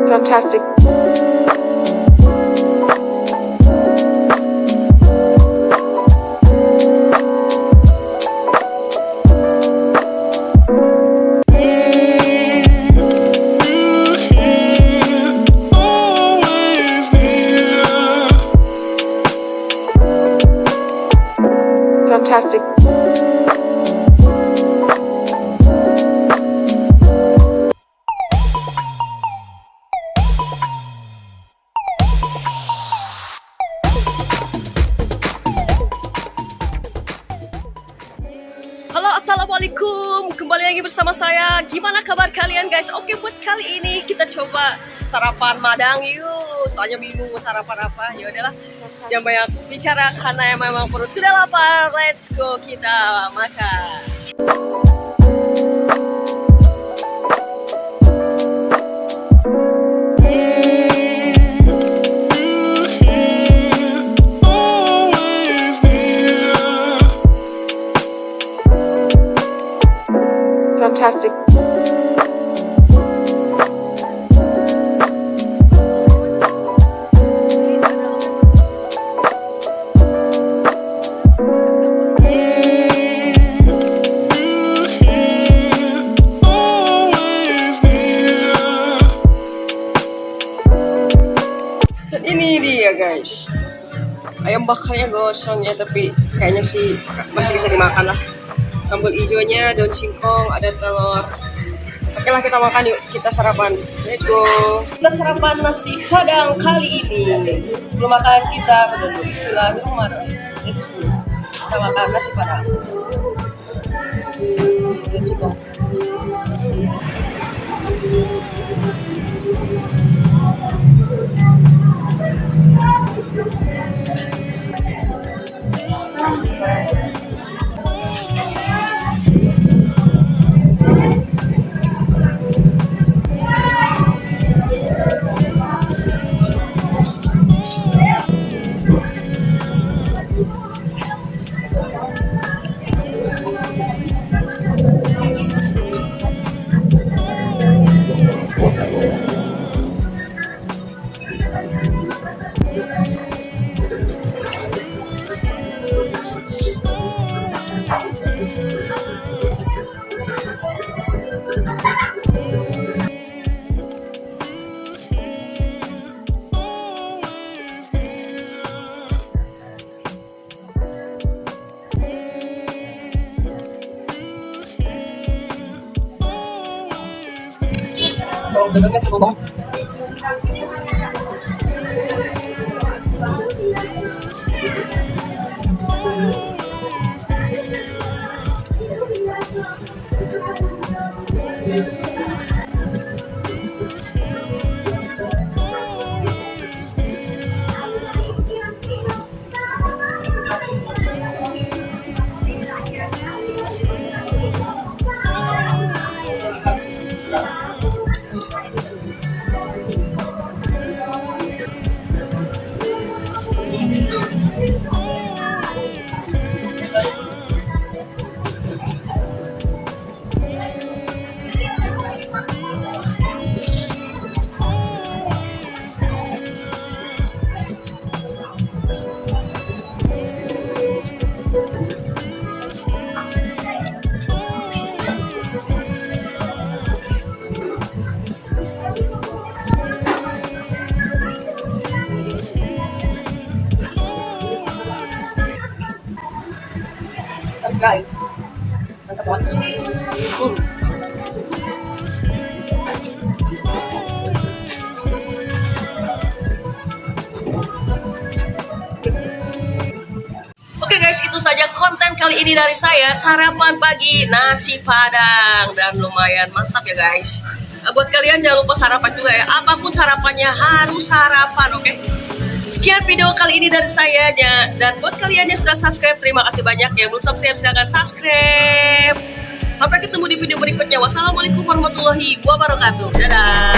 Fantastic. Fantastic. Halo, assalamualaikum. Kembali lagi bersama saya. Gimana kabar kalian guys? Oke, buat kali ini kita coba sarapan Madang yuk. Soalnya bingung mau sarapan apa. Ya udahlah, jangan banyak bicara karena yang memang perut sudah lapar. Let's go, kita makan. Fantastic. Dan ini dia guys, ayam bakarnya gosong ya, tapi kayaknya sih masih bisa dimakan lah. Sambal hijaunya, daun singkong, ada telur. Oke lah, kita makan yuk, kita sarapan. Let's go. Kita sarapan nasi padang kali ini. Sebelum makan kita berdoa bismillahirrahmanirrahim. Let's go. Kita makan nasi padang. Let's go. Guys, mantap banget. Oke guys, itu saja konten kali ini dari saya, sarapan pagi nasi padang, dan lumayan mantap ya guys. Nah, buat kalian jangan lupa sarapan juga ya, apapun sarapannya harus sarapan, oke? Sekian video kali ini dari saya, dan buat kalian yang sudah subscribe, terima kasih banyak. Yang belum subscribe, silahkan subscribe. Sampai ketemu di video berikutnya. Wassalamualaikum warahmatullahi wabarakatuh. Dadah.